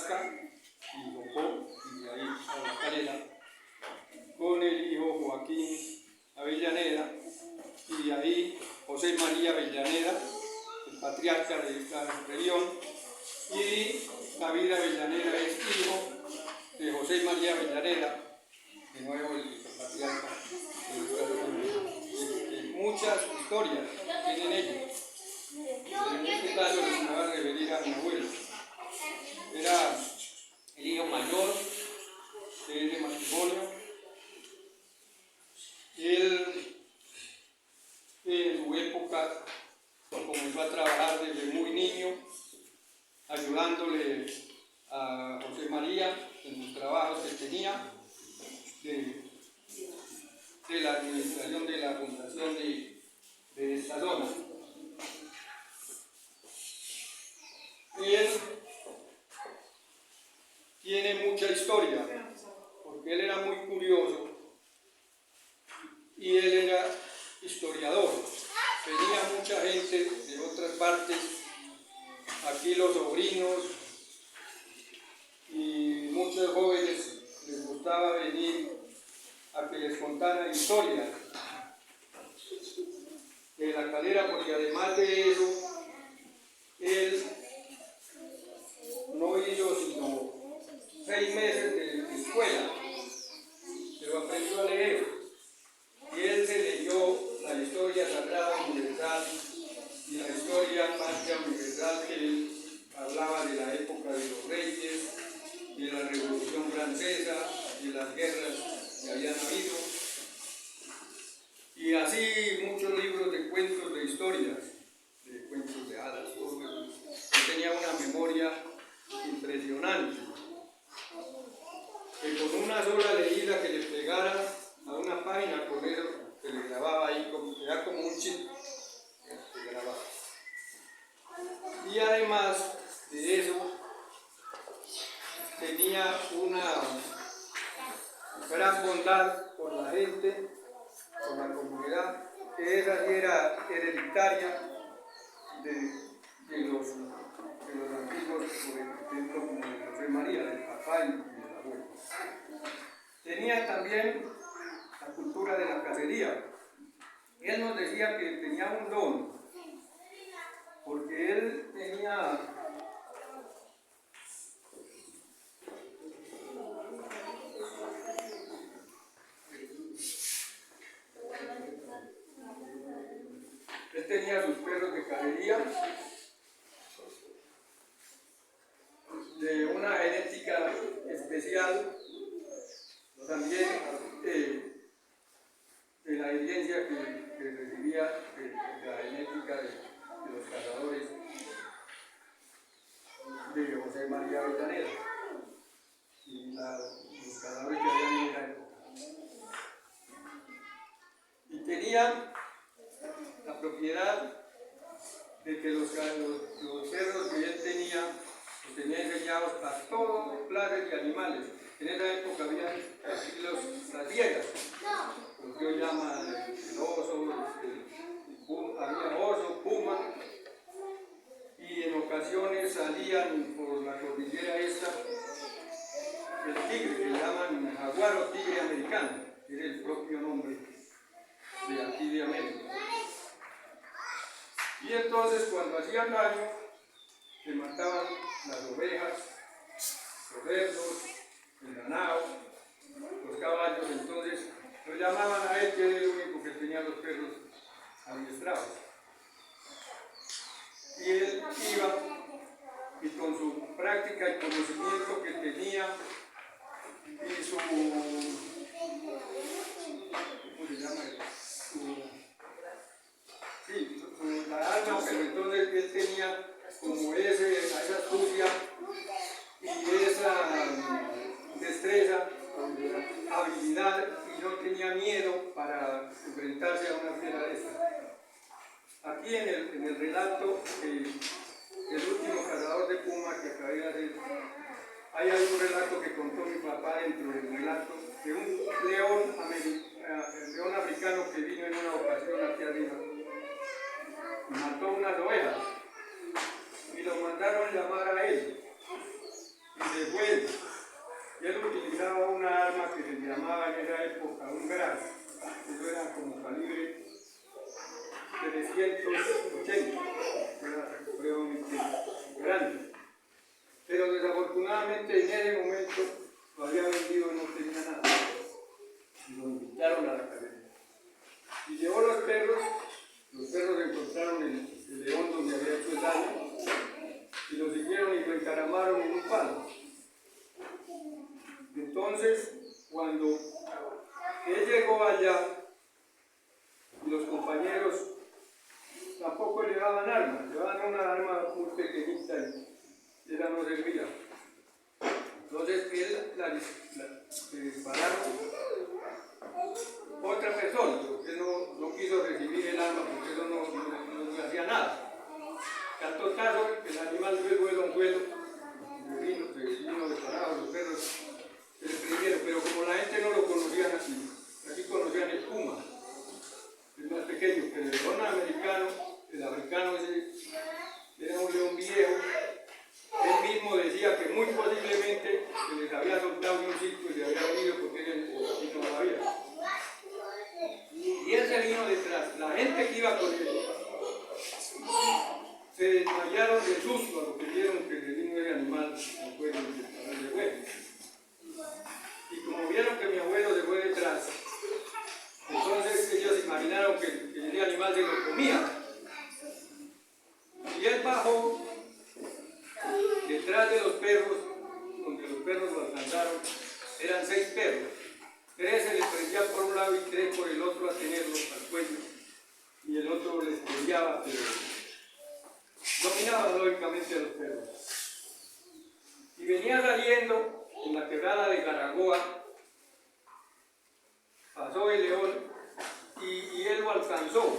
Patriarca y Jocó, y de ahí a la Calera, con el hijo Joaquín Avellaneda, y de ahí José María Avellaneda, el patriarca de esta región, y David Avellaneda es hijo de José María Avellaneda, de nuevo el patriarca de esta región. Muchas historias tienen ellos. En este caso les voy a referir a mi abuelo. Era el hijo mayor de ese matrimonio. Él en su época comenzó a trabajar desde muy niño, ayudándole a José María en los trabajos que tenía de la administración de la fundación de esta zona. Él tiene mucha historia, porque él era muy curioso y él era historiador. Venía mucha gente de otras partes, aquí los sobrinos y muchos jóvenes les gustaba venir a que les contaran historias de la Calera, porque además de eso, él no hizo sino 6 meses de escuela, pero aprendió a leer. Y él se leyó la historia sagrada universal y la historia patria universal, que él hablaba de la época de los reyes, de la Revolución Francesa, de las guerras que habían habido, y así muchos libros de cuentos, de historias, de cuentos de hadas, todo eso. Él tenía una memoria impresionante, que con una sola leída que le pegara a una página, con eso se le grababa ahí, era como un chip, se grababa. Y además de eso, tenía una gran bondad por la gente, por la comunidad, que esa sí era hereditaria de los antiguos, por ejemplo, como de José María, del papá y del abuelo. Tenía también la cultura de la cacería. Él nos decía que tenía un don, porque él tenía sus perros de cacería de una genética especial, también de la herencia que recibía de la genética de los cazadores de José María Avellaneda y los cazadores que habían en la época. Y tenía la propiedad de que los perros que él tenía, los tenía enseñados a todo clase de animales. En esa época había las fieras, lo que hoy llaman el oso, había oso, puma, y en ocasiones salían por la cordillera esta el tigre, que llaman jaguar o tigre americano, que es el propio nombre de aquí de América. Y entonces cuando hacían daño, se mataban las ovejas, los cerdos, el ganado, los caballos. Entonces lo llamaban a él, que era el único que tenía los perros adiestrados. Y él iba, y con su práctica y conocimiento que tenía, y su, ¿cómo se llama? La alma, pero entonces él tenía como esa astucia y esa destreza, habilidad, y no tenía miedo para enfrentarse a una fiera de esta. Aquí en el relato, el último cazador de puma que acabé de hacer, hay un relato que contó mi papá dentro del relato de un león africano que vino en una ocasión aquí arriba. Mató unas ovejas y lo mandaron llamar a él, y desafortunadamente en ese momento lo había vendido y no tenía nada. Y lo invitaron a la academia. Y llevó los perros encontraron el león donde había hecho el daño y lo siguieron y lo encaramaron en un palo. Entonces, cuando él llegó allá, y los compañeros tampoco le daban armas, le daban una arma muy pequeñita y ella no servía. Entonces él le dispararon otra persona, porque él no quiso recibir el arma porque eso no hacía nada. Tanto caso que el animal luego de un vuelo, se vino disparado, los perros se le prendieron, pero como la gente no lo conocían así, aquí conocían el puma, el más pequeño, pero el león americano, el africano ese, era un león viejo. Él mismo decía que muy posiblemente se les había soltado de un sitio y se había venido porque aquí no lo había. Y él se vino detrás. La gente que iba con él se desmayaron de susto a lo que vieron que le vino el animal no fue de vuelo. Y como vieron que mi abuelo se fue detrás, entonces ellos imaginaron que ese animal se lo comía. Y él bajó detrás de los perros, donde los perros lo alcanzaron, eran 6 perros. 3 se les prendían por un lado y 3 por el otro a tenerlos al cuello. Y el otro les peleaba, pero dominaba lógicamente a los perros. Y venía saliendo en la quebrada de Garagoa, pasó el león y él lo alcanzó.